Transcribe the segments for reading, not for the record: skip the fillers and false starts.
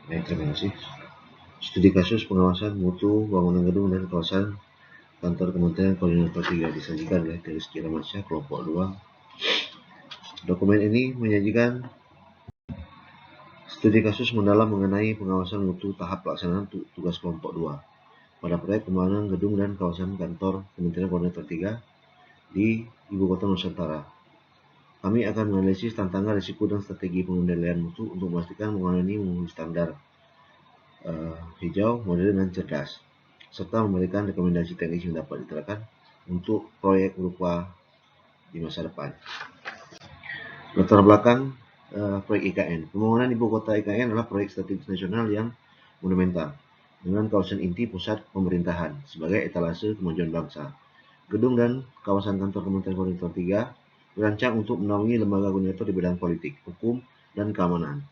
Baik, terima kasih. Studi kasus pengawasan mutu bangunan gedung dan kawasan kantor Kementerian Koordinator 3 disajikan oleh Teris Kiramansyah kelompok 2. Dokumen ini menyajikan studi kasus mendalam mengenai pengawasan mutu tahap pelaksanaan tugas kelompok 2 pada proyek pembangunan gedung dan kawasan kantor Kementerian Koordinator 3 di Ibu Kota Nusantara. Kami akan menganalisis tantangan, risiko, dan strategi pengendalian mutu untuk memastikan bangunan ini memenuhi standar hijau, modern, dan cerdas, serta memberikan rekomendasi teknis yang dapat diterapkan untuk proyek berupa di masa depan. Latar belakang proyek IKN. Pembangunan Ibu Kota IKN adalah proyek strategis nasional yang monumental dengan kawasan inti pusat pemerintahan sebagai etalase kemajuan bangsa. Gedung dan kawasan kantor Kementerian Koordinator 3 dirancang untuk menaungi lembaga koordinator di bidang politik, hukum, dan keamanan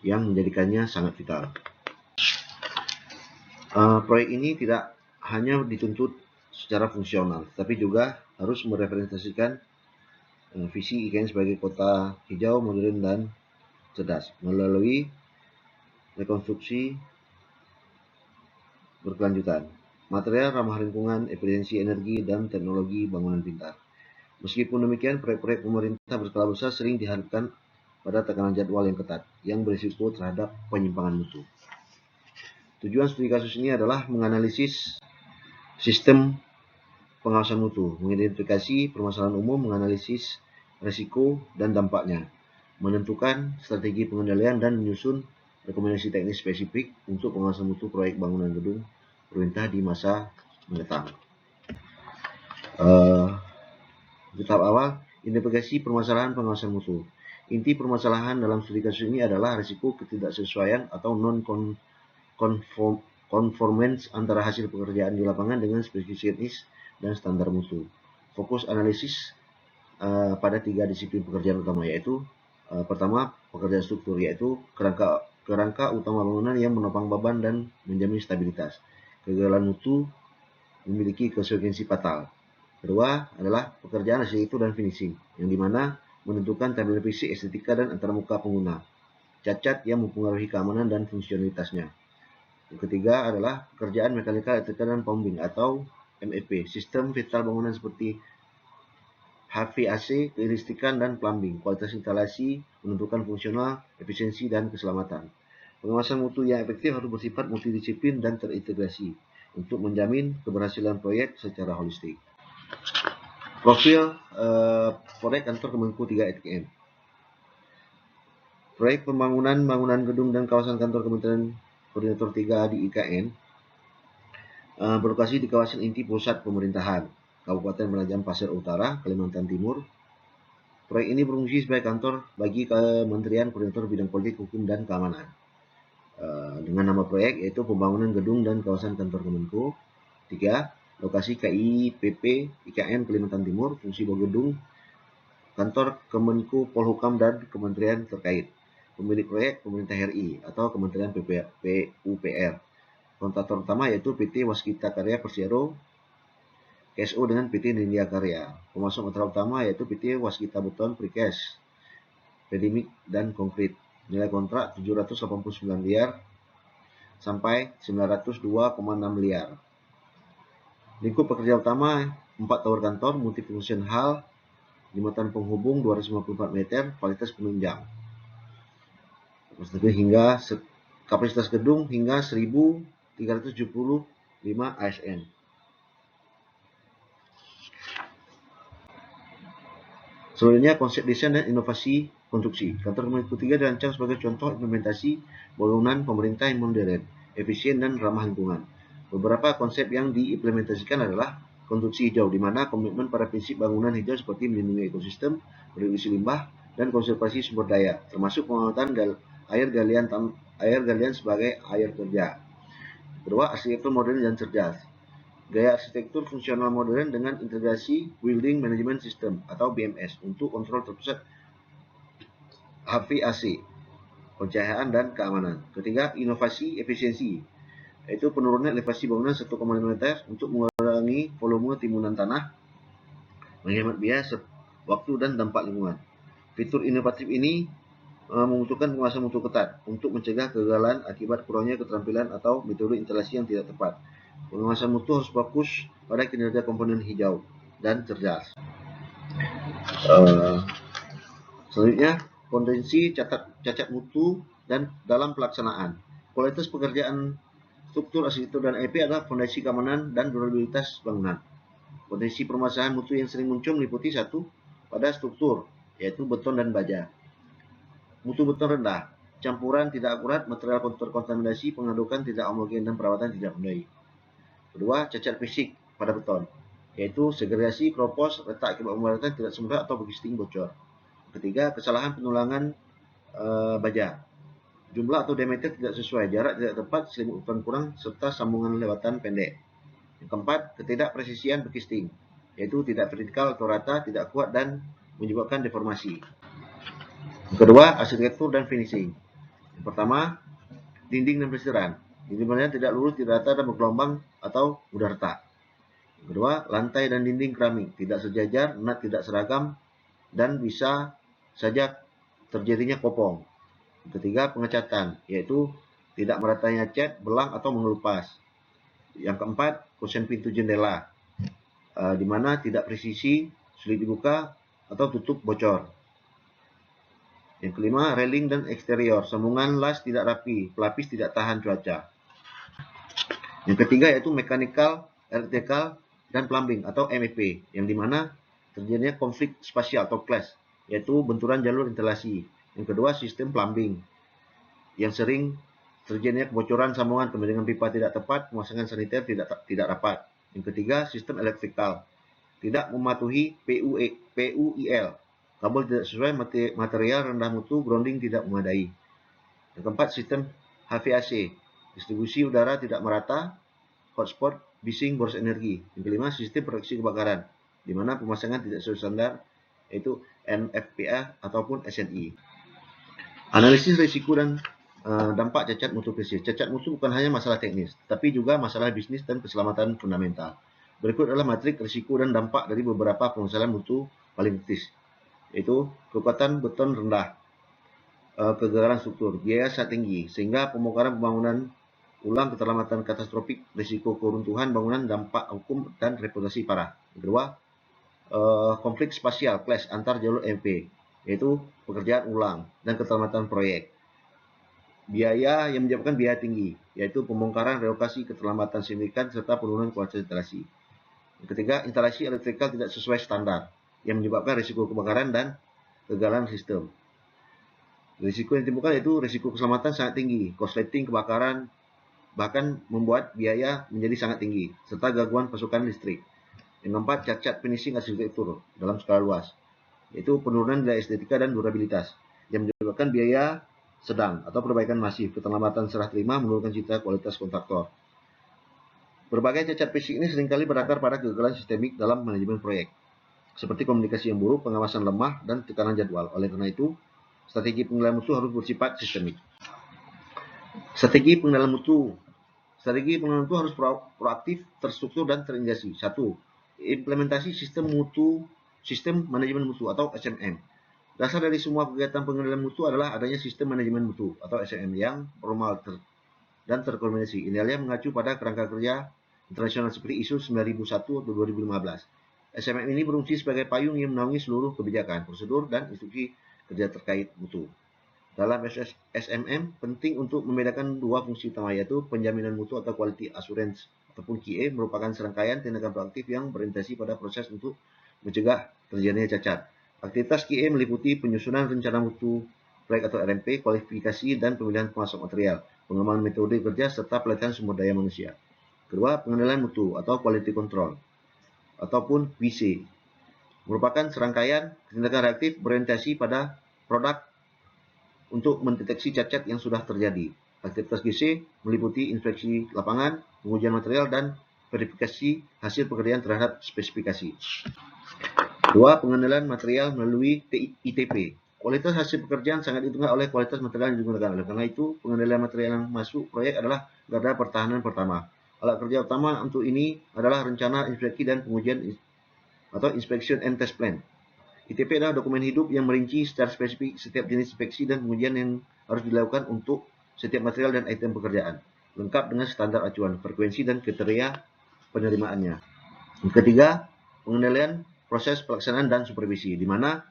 yang menjadikannya sangat vital. Proyek ini tidak hanya dituntut secara fungsional, tapi juga harus merepresentasikan visi IKN sebagai kota hijau, modern, dan cerdas melalui rekonstruksi berkelanjutan, material ramah lingkungan, efisiensi energi, dan teknologi bangunan pintar. Meskipun demikian, proyek-proyek pemerintah berskala besar sering dihadapkan pada tekanan jadwal yang ketat, yang berisiko terhadap penyimpangan mutu. Tujuan studi kasus ini adalah menganalisis sistem pengawasan mutu, mengidentifikasi permasalahan umum, menganalisis risiko dan dampaknya, menentukan strategi pengendalian, dan menyusun rekomendasi teknis spesifik untuk pengawasan mutu proyek bangunan gedung pemerintah di masa mendatang. Di tahap awal, identifikasi permasalahan pengawasan mutu. Inti permasalahan dalam studi kasus ini adalah risiko ketidaksesuaian atau non-conformance antara hasil pekerjaan di lapangan dengan spesifikasi dan standar mutu. Fokus analisis pada 3 disiplin pekerjaan utama, yaitu pertama, pekerjaan struktur, yaitu kerangka utama bangunan yang menopang beban dan menjamin stabilitas. Kegagalan mutu memiliki konsekuensi fatal. Kedua adalah pekerjaan arsitektur dan finishing, yang dimana menentukan tampilan fisik, estetika, dan antarmuka pengguna. Cacat yang mempengaruhi keamanan dan fungsionalitasnya. Yang ketiga adalah pekerjaan mekanikal, elektrikal, dan plumbing atau MEP, sistem vital bangunan seperti HVAC, kelistrikan, dan plumbing. Kualitas instalasi menentukan fungsional, efisiensi, dan keselamatan. Pengawasan mutu yang efektif harus bersifat multidisiplin dan terintegrasi untuk menjamin keberhasilan proyek secara holistik. Profil proyek kantor Kemenku 3 IKN. Proyek pembangunan bangunan gedung dan kawasan kantor Kementerian Koordinator 3 di IKN berlokasi di kawasan inti pusat pemerintahan Kabupaten Penajam Pasir Utara, Kalimantan Timur. Proyek ini berfungsi sebagai kantor bagi Kementerian Koordinator Bidang Politik, Hukum, dan Keamanan. Dengan nama proyek yaitu Pembangunan Gedung dan Kawasan Kantor Kemenku 3, lokasi KIPP IKN Kalimantan Timur, fungsi gedung kantor Kemenku Polhukam dan kementerian terkait. Pemilik proyek pemerintah RI atau Kementerian PUPR. Kontraktor utama yaitu PT Waskita Karya Persero KSO dengan PT Nindya Karya. Pemasok material utama yaitu PT Waskita Beton Precast, Redimik, dan Konkrit. Nilai kontrak 789 miliar sampai 902,6 miliar. Lingkup pekerja utama 4 tower kantor multifungsion hall, jembatan penghubung 254 meter, kualitas penunjang. Hingga kapasitas gedung hingga 1375 ASN. Selanjutnya, konsep desain dan inovasi konstruksi. Kantor Kemenku 3 dirancang sebagai contoh implementasi bangunan pemerintah yang modern, efisien, dan ramah lingkungan. Beberapa konsep yang diimplementasikan adalah konstruksi hijau, di mana komitmen pada prinsip bangunan hijau seperti melindungi ekosistem, reduksi limbah, dan konservasi sumber daya, termasuk pengamatan air galian sebagai air kerja. Kedua, arsitektur modern dan cerdas. Gaya arsitektur fungsional modern dengan integrasi Building Management System atau BMS untuk kontrol terpusat HVAC, pencahayaan, dan keamanan. Ketiga, inovasi efisiensi, yaitu penurunan elevasi bangunan 1,5 meter untuk mengurangi volume timbunan tanah, menghemat biaya, waktu, dan dampak lingkungan. Fitur inovatif ini membutuhkan pengawasan mutu ketat untuk mencegah kegagalan akibat kurangnya keterampilan atau metode instalasi yang tidak tepat. Pengawasan mutu harus fokus pada kinerja komponen hijau dan cerdas. Selanjutnya, potensi cacat mutu dan dalam pelaksanaan. Kualitas pekerjaan struktur, arsitektur, dan EP adalah fondasi keamanan dan durabilitas bangunan. Potensi permasalahan mutu yang sering muncul meliputi satu, pada struktur, yaitu beton dan baja. Mutu beton rendah, campuran tidak akurat, material terkontaminasi, pengadukan tidak homogen, dan perawatan tidak memadai. Kedua, cacat fisik pada beton, yaitu segregasi, kropos, retak akibat pembaratan tidak sempurna atau berkisting bocor. Ketiga, kesalahan penulangan baja. Jumlah atau diameter tidak sesuai, jarak tidak tepat, selimut ukuran kurang, serta sambungan lewatan pendek. Yang keempat, ketidakpresisian berkisting, yaitu tidak vertikal atau rata, tidak kuat, dan menyebabkan deformasi. Yang kedua, arsitektur dan finishing. Yang pertama, dinding dan pelesiran. Dinding tidak lurus, tidak rata, dan bergelombang atau mudah retak. Yang kedua, lantai dan dinding keramik, tidak sejajar, nat tidak seragam, dan bisa saja terjadinya kopong. Yang ketiga, pengecatan, yaitu tidak meratanya cat, belang, atau mengelupas. Yang keempat, kusen pintu jendela, di mana tidak presisi, sulit dibuka, atau tutup bocor. Yang kelima, railing dan eksterior, sambungan las tidak rapi, pelapis tidak tahan cuaca. Yang ketiga yaitu mechanical, electrical, dan plumbing atau MEP, yang dimana terjadinya konflik spasial atau clash, yaitu benturan jalur instalasi. Yang kedua, sistem plumbing, yang sering terjadinya kebocoran sambungan, pembentukan pipa tidak tepat, pemasangan saniter tidak rapat. Yang ketiga, sistem elektrikal, tidak mematuhi PUIL, kabel tidak sesuai, material rendah mutu, grounding tidak memadai. Yang keempat, sistem HVAC, distribusi udara tidak merata, hotspot, bising, boros energi. Yang kelima, sistem proteksi kebakaran, di mana pemasangan tidak sesuai standar, yaitu NFPA ataupun SNI. Analisis risiko dan dampak cacat mutu krisis. Cacat mutu bukan hanya masalah teknis, tapi juga masalah bisnis dan keselamatan fundamental. Berikut adalah matrik risiko dan dampak dari beberapa permasalahan mutu paling kritis, yaitu kekuatan beton rendah, kegagalan struktur, biaya sangat tinggi, sehingga pembongkaran pembangunan ulang, keterlambatan katastrofik, risiko keruntuhan bangunan, dampak hukum dan reputasi parah. Kedua, konflik spasial, clash antar jalur MP, yaitu pekerjaan ulang dan keterlambatan proyek. Biaya yang menyebabkan biaya tinggi, yaitu pembongkaran, relokasi, keterlambatan signifikan, serta penurunan kualitas instalasi. Yang ketiga, instalasi elektrikal tidak sesuai standar, yang menyebabkan risiko kebakaran dan kegagalan sistem. Risiko yang ditimbulkan yaitu risiko keselamatan sangat tinggi, korsleting, kebakaran, bahkan membuat biaya menjadi sangat tinggi, serta gangguan pasokan listrik. Yang keempat, cacat finishing arsitektur dalam skala luas, yaitu penurunan nilai estetika dan durabilitas, yang menyebabkan biaya sedang atau perbaikan masif, keterlambatan serah terima, menurunkan citra kualitas kontraktor. Berbagai cacat fisik ini seringkali berakar pada kegagalan sistemik dalam manajemen proyek, seperti komunikasi yang buruk, pengawasan lemah, dan tekanan jadwal. Oleh karena itu, strategi pengendalian mutu harus bersifat sistemik. Strategi pengendalian mutu harus proaktif, terstruktur, dan terintegrasi. 1. Implementasi sistem manajemen mutu atau SMM. Dasar dari semua kegiatan pengendalian mutu adalah adanya sistem manajemen mutu atau SMM yang formal dan terkoordinasi. Idealnya mengacu pada kerangka kerja internasional seperti ISO 9001 atau 2015. SMM ini berfungsi sebagai payung yang menaungi seluruh kebijakan, prosedur, dan instruksi kerja terkait mutu. Dalam SMM, penting untuk membedakan dua fungsi utama, yaitu penjaminan mutu atau quality assurance ataupun QA merupakan serangkaian tindakan proaktif yang berorientasi pada proses untuk mencegah terjadinya cacat. Aktivitas QA meliputi penyusunan rencana mutu proyek atau RMP, kualifikasi dan pemilihan pemasok material, pengembangan metode kerja, serta pelatihan sumber daya manusia. Kedua, pengendalian mutu atau quality control ataupun QC merupakan serangkaian tindakan reaktif berorientasi pada produk untuk mendeteksi cacat yang sudah terjadi. Aktivitas QC meliputi inspeksi lapangan, pengujian material, dan verifikasi hasil pekerjaan terhadap spesifikasi. Dua, pengendalian material melalui ITP. Kualitas hasil pekerjaan sangat ditentukan oleh kualitas material yang digunakan. Oleh karena itu, pengendalian material yang masuk proyek adalah garda pertahanan pertama. Alat kerja utama untuk ini adalah rencana inspeksi dan pengujian atau inspection and test plan. ITP adalah dokumen hidup yang merinci secara spesifik setiap jenis inspeksi dan pengujian yang harus dilakukan untuk setiap material dan item pekerjaan, lengkap dengan standar acuan, frekuensi, dan kriteria penerimaannya. Yang ketiga, pengendalian proses pelaksanaan dan supervisi, di mana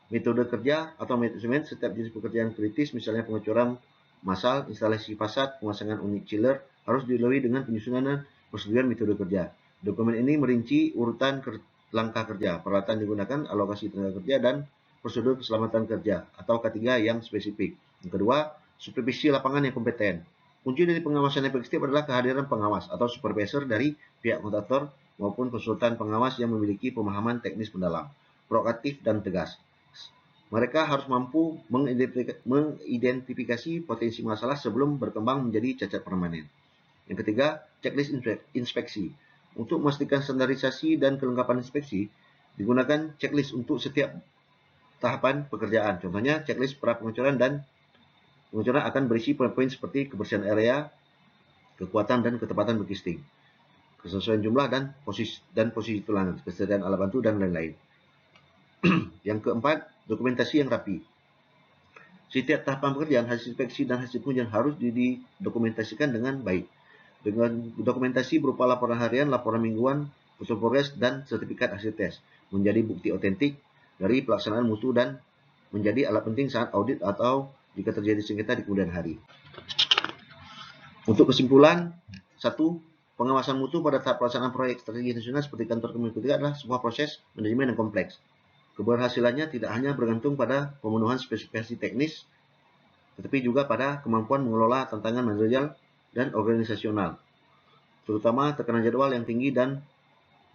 metode kerja atau manajemen setiap jenis pekerjaan kritis, misalnya pengecoran massal, instalasi fasad, pemasangan unit chiller, harus dilalui dengan penyusunan dan persetujuan metode kerja. Dokumen ini merinci urutan langkah kerja, peralatan digunakan, alokasi tenaga kerja, dan prosedur keselamatan kerja atau K3 yang spesifik. Yang kedua, supervisi lapangan yang kompeten. Kunci dari pengawasan efektif adalah kehadiran pengawas atau supervisor dari pihak kontraktor maupun konsultan pengawas yang memiliki pemahaman teknis mendalam, proaktif, dan tegas. Mereka harus mampu mengidentifikasi potensi masalah sebelum berkembang menjadi cacat permanen. Yang ketiga, checklist inspeksi. Untuk memastikan standarisasi dan kelengkapan inspeksi, digunakan checklist untuk setiap tahapan pekerjaan. Contohnya, checklist pra pengecoran dan pengecoran akan berisi poin-poin seperti kebersihan area, kekuatan dan ketepatan berkisting, kesesuaian jumlah dan posisi tulangan, kesediaan alat bantu, dan lain-lain. Yang keempat, dokumentasi yang rapi. Setiap tahapan pekerjaan, hasil inspeksi dan hasil pengujian harus didokumentasikan dengan baik. Dengan dokumentasi berupa laporan harian, laporan mingguan, foto progres, dan sertifikat hasil tes, menjadi bukti otentik dari pelaksanaan mutu dan menjadi alat penting saat audit atau jika terjadi sengketa di kemudian hari. Untuk kesimpulan, 1. Pengawasan mutu pada tahap pelaksanaan proyek strategi nasional seperti kantor Kementerian adalah sebuah proses manajemen yang kompleks. Keberhasilannya tidak hanya bergantung pada pemenuhan spesifikasi teknis, tetapi juga pada kemampuan mengelola tantangan manajerial dan organisasional, terutama tekanan jadwal yang tinggi dan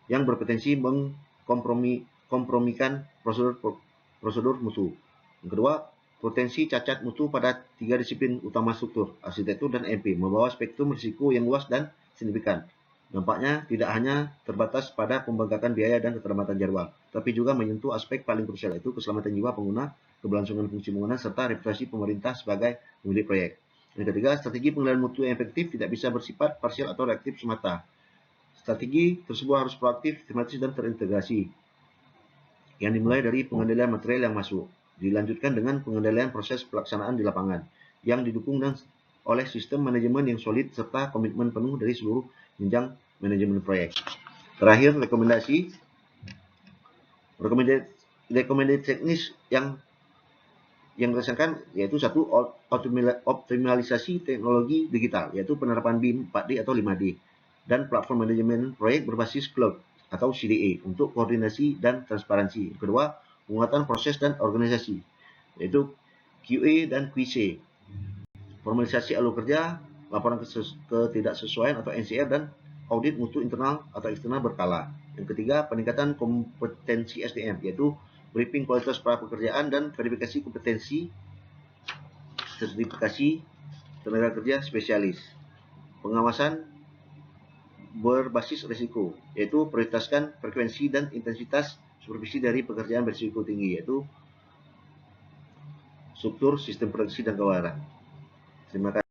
yang berpotensi mengkompromikan prosedur mutu. Yang kedua, potensi cacat mutu pada 3 disiplin utama struktur, arsitektur, dan MP, membawa spektrum risiko yang luas dan signifikan. Dampaknya tidak hanya terbatas pada pembengkakan biaya dan keterlambatan jadwal, tapi juga menyentuh aspek paling krusial, yaitu keselamatan jiwa pengguna, keberlangsungan fungsi bangunan, serta reputasi pemerintah sebagai pemilik proyek. Yang ketiga, strategi pengendalian mutu yang efektif tidak bisa bersifat parsial atau reaktif semata. Strategi tersebut harus proaktif, sistematis, dan terintegrasi, yang dimulai dari pengendalian material yang masuk, dilanjutkan dengan pengendalian proses pelaksanaan di lapangan, yang didukung oleh sistem manajemen yang solid serta komitmen penuh dari seluruh jenjang manajemen proyek. Terakhir, rekomendasi teknis yang dirasakan yaitu 1. Optimalisasi teknologi digital, yaitu penerapan BIM 4D atau 5D, dan platform manajemen proyek berbasis cloud atau CDA untuk koordinasi dan transparansi. Kedua, penguatan proses dan organisasi, yaitu QA dan QC, formalisasi alur kerja, laporan ketidaksesuaian atau NCR, dan audit mutu internal atau eksternal berkala. Yang ketiga, peningkatan kompetensi SDM, yaitu briefing kualitas pra pekerjaan dan verifikasi kompetensi sertifikasi tenaga kerja spesialis. Pengawasan berbasis risiko, yaitu prioritaskan frekuensi dan intensitas supervisi dari pekerjaan berisiko tinggi, yaitu struktur sistem produksi dan keuangan. Terima kasih.